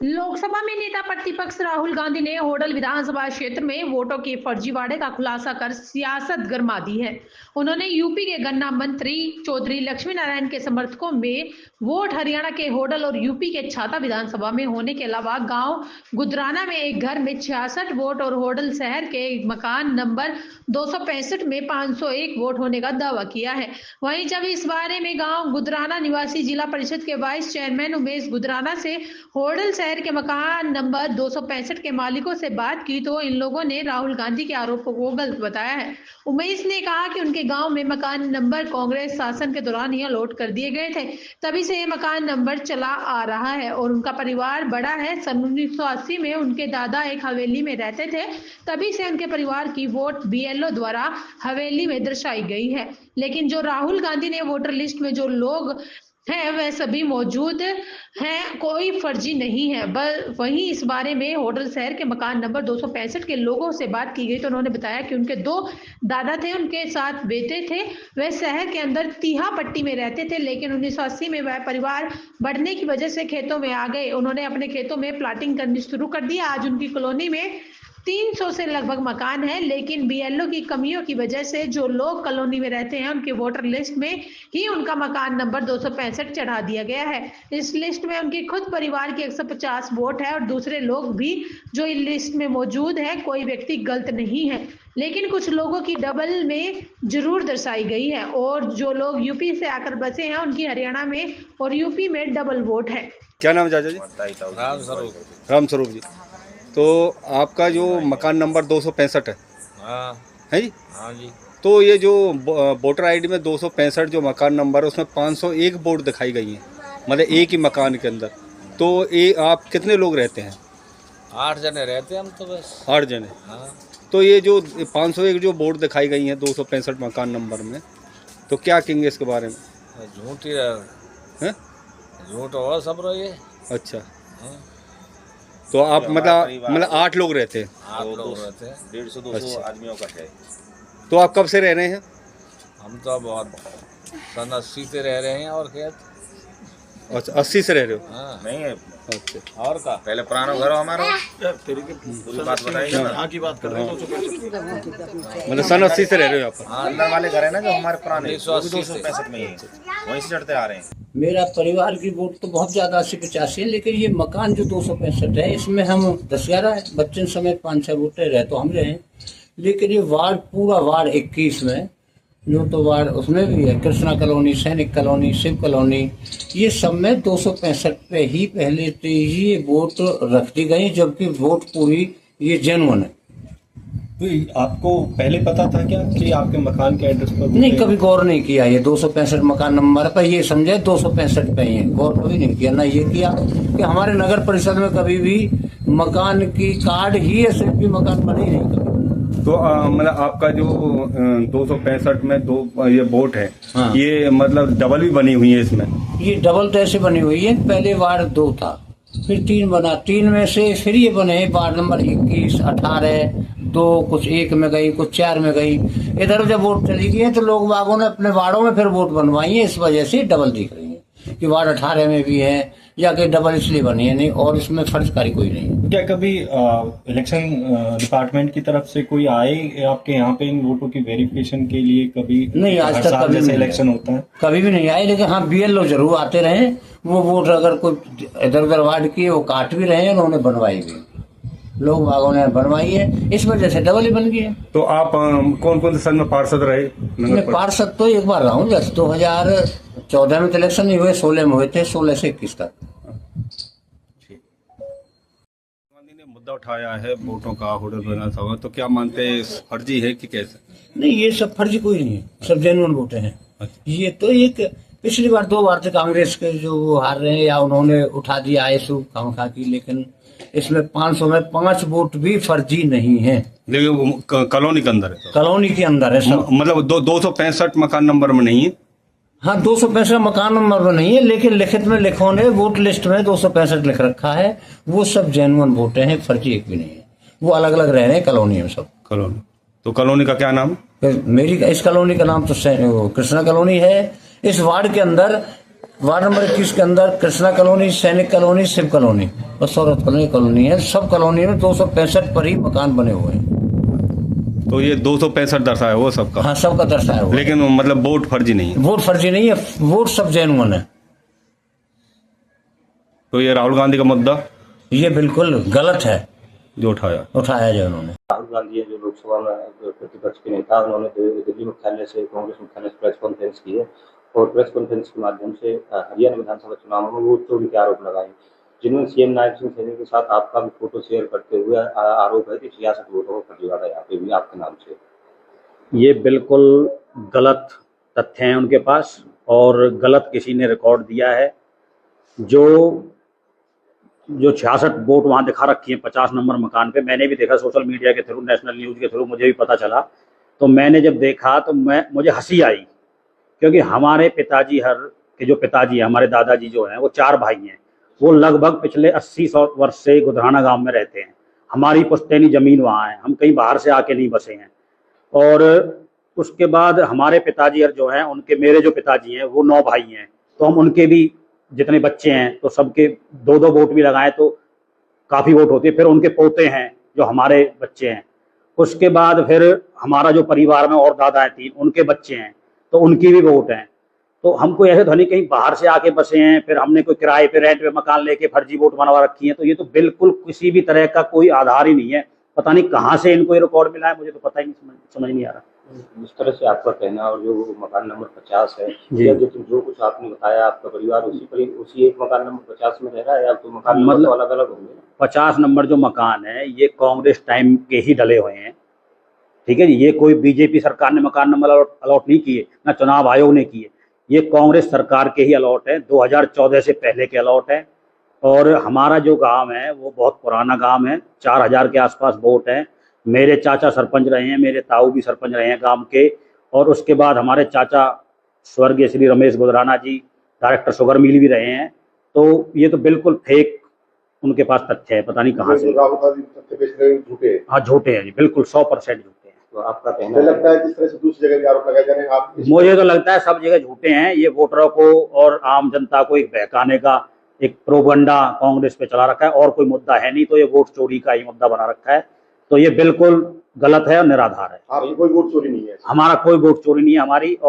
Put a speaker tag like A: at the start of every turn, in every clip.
A: लोकसभा में नेता प्रतिपक्ष राहुल गांधी ने होडल विधानसभा क्षेत्र में वोटों के फर्जीवाड़े का खुलासा कर सियासत गरमा दी है। उन्होंने यूपी के गन्ना मंत्री चौधरी लक्ष्मी नारायण के समर्थकों में वोट हरियाणा के होडल और यूपी के छाता विधानसभा में होने के अलावा गांव गुदराना में एक घर में 66 वोट और होडल शहर के मकान नंबर 265 में 501 वोट होने का दावा किया है। वहीं जब इस बारे में गांव गुदराना निवासी जिला परिषद के वाइस चेयरमैन उमेश गुदराना से होडल शहर के मकान नंबर 265 के मालिकों से बात की तो इन लोगों ने राहुल गांधी के आरोपों को गलत बताया है। उमेश ने कहा कि उनके गांव में मकान नंबर कांग्रेस शासन के दौरान ही अलॉट कर दिए गए थे, तभी से ये मकान नंबर चला आ रहा है और उनका परिवार बड़ा है। सन 1980 में उनके दादा एक हवेली में रहते थे, तभी से उनके परिवार की वोट बीएलओ द्वारा हवेली में दर्शाई गई है। लेकिन जो राहुल गांधी ने वोटर लिस्ट में जो लोग हैं वह सभी मौजूद हैं, कोई फर्जी नहीं है। वहीं इस बारे में होडल शहर के मकान नंबर 265 के लोगों से बात की गई तो उन्होंने बताया कि उनके 2 दादा थे, उनके साथ बेटे थे। वह शहर के अंदर तीहा पट्टी में रहते थे, लेकिन 1980 में वह परिवार बढ़ने की वजह से खेतों में आ गए। उन्होंने अपने खेतों में प्लाटिंग करनी शुरू कर दी। आज उनकी कॉलोनी में 300 से लगभग मकान है, लेकिन बीएलओ की कमियों की वजह से जो लोग कॉलोनी में रहते हैं उनके वोटर लिस्ट में ही उनका मकान नंबर 265 चढ़ा दिया गया है। इस लिस्ट में उनकी खुद परिवार की 150 वोट है और दूसरे लोग भी जो इस लिस्ट में मौजूद है, कोई व्यक्ति गलत नहीं है, लेकिन कुछ लोगों की डबल में जरूर दर्शाई गई है और जो लोग यूपी से आकर बसे हैं उनकी हरियाणा में और यूपी में डबल वोट है।
B: क्या नाम है चाचा जी? राम स्वरूप जी। तो आपका जो मकान नंबर 265 है,
C: हाँ
B: है जी?
C: हाँ जी।
B: तो ये जो वोटर आईडी में 265 जो मकान नंबर है उसमें 501 वोट दिखाई गई हैं, मतलब एक ही मकान के अंदर। तो ये आप कितने लोग रहते हैं?
C: 8 जने रहते हैं हम तो बस।
B: 8 जने।
C: हाँ।
B: तो ये जो 501 जो वोट दिखाई गई हैं 265 मकान नंबर में, तो क्या कहेंगे इसके बारे में?
C: झूठ ही है, झूठ और सब रही है।
B: अच्छा,
C: हाँ।
B: तो आप मतलब 8 लोग रहते हैं?
C: 8 लोग रहते हैं।
D: 150-200 आदमियों का है।
B: तो आप कब से रह रहे हैं?
C: हम तो बहुत सन 80 से रह रहे हैं और खेत।
B: अच्छा, 80 से रह रहे हो?
C: हाँ।
D: नहीं है
B: अच्छा,
C: और का
D: पहले पुराना घर हो हमारा। पूरी बात बताइए ना।
B: की बात कर रहे हैं। मतलब सन 80 से रह रहे हो यहाँ पर?
D: हाँ, अंदर वाले घर है ना जो हमारे पुराने,
C: 1980
D: 265 में ही है, वहीं से चढ़ते आ रहे हैं।
E: मेरा परिवार की वोट तो बहुत ज्यादा 80-85 है, लेकिन ये मकान जो 265 है इसमें हम 10-11 बच्चन समेत 5-6 वोटर रहे तो हम रहे। लेकिन ये वार्ड पूरा वार्ड 21 में जो तो वार्ड उसमें भी है, कृष्णा कॉलोनी, सैनिक कॉलोनी, शिव कॉलोनी, ये सब में 265 पे ही पहले से ही वोट रख दी गई, जबकि वोट पूरी ये जेन्युइन है।
F: तो आपको पहले पता था क्या कि आपके मकान के एड्रेस पर?
E: नहीं, कभी गौर नहीं किया। ये 265 मकान नंबर पर ये समझे 265 पे ही है, गौर कभी नहीं किया। ना ये किया कि हमारे नगर परिषद में कभी भी मकान की कार्ड ही है, सिर्फ भी मकान बने ही नहीं कभी।
B: तो मतलब आपका जो 265 में 2 ये वोट है,
E: हाँ।
B: ये मतलब डबल भी बनी हुई है इसमें?
E: ये डबल तो ऐसे बनी हुई है, पहले वार्ड 2 था, फिर 3 बना, 3 में से फिर ये बने वार्ड नंबर 21, 18, 2 कुछ 1 में गई, कुछ 4 में गई। इधर जब वोट चली गई है तो लोग बागों ने अपने वार्डों में फिर वोट बनवाई है, इस वजह से डबल दिख रही है कि वार्ड 18 में भी है या कि डबल इसलिए बनी है, नहीं और इसमें फर्जकारी कोई नहीं है।
F: क्या कभी इलेक्शन डिपार्टमेंट की तरफ से कोई आए आपके यहाँ पे इन वोटों की वेरिफिकेशन के लिए? कभी
E: नहीं, आज
F: हर
E: तक
F: साल
E: कभी
F: जैसे
E: नहीं
F: इलेक्शन होता है
E: कभी भी नहीं आए। लेकिन हाँ, बीएलओ जरूर आते रहे, वो वोट अगर कोई इधर उधर वार्ड किए वो काट भी रहे हैं, उन्होंने बनवाई भी, लोग बागों ने बनवाई है, इस वजह से डबल ही बन गई है।
B: तो आप कौन कौन से सन में पार्षद रहे?
E: मैं पार्षद तो एक बार रहा हूँ, जैसे 2014 में तो इलेक्शन नहीं हुए, 16 में हुए थे, 16 से 21 तक।
B: गांधी ने मुद्दा उठाया है वोटों का होडल विधानसभा, तो क्या मानते हैं फर्जी है कि कैसे?
E: नहीं, ये सब फर्जी कोई नहीं है, सब जेन्युइन वोट हैं। ये तो एक पिछली बार 2 बार से कांग्रेस के जो वो हार रहे हैं या उन्होंने उठा दिया आयसू खामखा की, लेकिन इसमें 500 में 5 वोट भी फर्जी नहीं है।
B: लेकिन वो कॉलोनी के अंदर है,
E: कॉलोनी के अंदर है सब।
B: मतलब 265 मकान नंबर में नहीं है?
E: हाँ, 265 मकान नंबर में नहीं है, लेकिन लिखित में लिखों ने वोट लिस्ट में 265 लिख रखा है। वो सब जेन्युइन वोटे हैं, फर्जी एक भी नहीं है। वो अलग अलग रह रहे हैं कॉलोनी में सब।
B: कॉलोनी, तो कॉलोनी का क्या नाम?
E: मेरी इस कॉलोनी का नाम तो कृष्णा कॉलोनी है। इस वार्ड के अंदर वार्ड नंबर 21 के अंदर कृष्णा कॉलोनी, सैनिक कॉलोनी, शिव कॉलोनी और सौरभ कॉलोनी है। सब कॉलोनी में 265 पर ही मकान बने हुए हैं।
B: तो ये 265 दर्शाया वो सबका?
E: हाँ, सबका दर्शाया हुआ है।
B: लेकिन मतलब वोट फर्जी नहीं है?
E: वोट फर्जी नहीं है, वोट सब जेन्युइन है।
B: तो ये राहुल गांधी का मुद्दा
E: ये बिल्कुल गलत है
B: जो उठाया
E: जो उन्होंने।
G: राहुल गांधी जो लोकसभा में प्रतिपक्ष के नेता, उन्होंने दिल्ली मुख्यालय से कांग्रेस मुख्यालय से प्रेस कॉन्फ्रेंस की है और प्रेस कॉन्फ्रेंस के माध्यम से हरियाणा विधानसभा चुनाव में वोट चोरी के आरोप लगाए, जिनमें सीएम नायब सिंह सैनी के साथ आपका भी फोटो शेयर करते हुए आरोप है कि 66 वोटों का फर्जीवाड़ा यहाँ पे भी आपके नाम से।
H: ये बिल्कुल गलत तथ्य हैं उनके पास और गलत किसी ने रिकॉर्ड दिया है। जो 66 वोट वहाँ दिखा रखी है 50 नंबर मकान पे, मैंने भी देखा सोशल मीडिया के थ्रू, नेशनल न्यूज़ के थ्रू मुझे भी पता चला। तो मैंने जब देखा तो मुझे हंसी आई, क्योंकि हमारे पिताजी के जो पिताजी हैं, हमारे दादाजी जो हैं, वो 4 भाई हैं। वो लगभग पिछले 80-100 वर्ष से गुधराना गांव में रहते हैं। हमारी पुश्तैनी ज़मीन वहाँ है, हम कहीं बाहर से आके नहीं बसे हैं। और उसके बाद हमारे पिताजी जो हैं, मेरे जो पिताजी हैं वो 9 भाई हैं। तो हम उनके भी जितने बच्चे हैं तो सबके 2-2 वोट भी लगाएं तो काफ़ी वोट होती है। फिर उनके पोते हैं जो हमारे बच्चे हैं। उसके बाद फिर हमारा जो परिवार में और दादा हैं 3, उनके बच्चे हैं तो उनकी भी वोट हैं। तो हमको ऐसे तो नहीं कहीं बाहर से आके बसे हैं, फिर हमने कोई किराए पे रेंट पे मकान लेके फर्जी वोट बनवा रखी है। तो ये तो बिल्कुल किसी भी तरह का कोई आधार ही नहीं है। पता नहीं कहाँ से इनको ये रिकॉर्ड मिला है, मुझे तो पता ही नहीं, समझ नहीं आ रहा।
G: जिस तरह से आपका कहना और जो मकान नंबर 50 है, या जो कुछ आपने बताया, आपका परिवार उसी एक मकान नंबर 50 में रह रहा है या तो मकान नंबर तो अलग अलग होंगे?
H: 50 नंबर जो मकान है ये कांग्रेस टाइम के ही डले हुए हैं, ठीक है जी। ये कोई बीजेपी सरकार ने मकान नंबर अलॉट नहीं किए, ना चुनाव आयोग ने किए। ये कांग्रेस सरकार के ही अलॉट है, 2014 से पहले के अलॉट है। और हमारा जो गांव है वो बहुत पुराना गांव है, 4000 के आसपास वोट है। मेरे चाचा सरपंच रहे हैं, मेरे ताऊ भी सरपंच रहे हैं गांव के। और उसके बाद हमारे चाचा स्वर्गीय श्री रमेश गुजराना जी डायरेक्टर शुगर मिल भी रहे हैं। तो ये तो बिल्कुल फेक उनके पास तथ्य है, पता नहीं कहाँ से।
D: झूठे?
H: हाँ, झूठे हैं जी, बिल्कुल 100% झूठे हैं।
G: तो आपका कहना
D: लगता है जिस तरह से दूसरी जगह के आरोप लगाए जा रहे हैं, आप
H: मुझे तो लगता है सब जगह झूठे हैं। ये वोटरों को और आम जनता को एक बहकाने का एक प्रोपगंडा कांग्रेस पे चला रखा है, और कोई मुद्दा है नहीं। तो ये वोट चोरी का ही मुद्दा बना रखा है। तो ये बिल्कुल गलत है और निराधार है।
D: आपकी कोई वोट चोरी नहीं है?
H: हमारा कोई वोट चोरी नहीं है,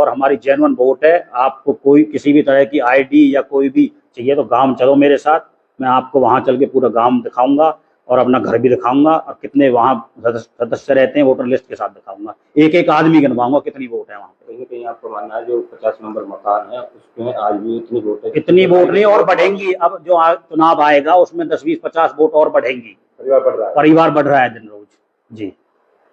H: हमारी जेन्युइन वोट है। आपको कोई किसी भी तरह की आईडी या कोई भी चाहिए तो गांव चलो मेरे साथ, मैं आपको वहां चल के पूरा गांव दिखाऊंगा और अपना घर भी दिखाऊंगा और कितने वहाँ सदस्य रहते हैं वोटर लिस्ट के साथ दिखाऊंगा। एक आदमी गिनवाऊंगा कितनी वोट है वहाँ पे।
G: कहीं कहीं आपको मानना है जो 50 नंबर मकान है उसमें आज भी इतनी वोट है?
H: इतनी वोट नहीं, और बढ़ेंगी। अब जो चुनाव आएगा उसमें 10, 20, 50 वोट और बढ़ेंगी।
D: परिवार बढ़ रहा है?
H: परिवार बढ़ रहा है दिन रोज जी।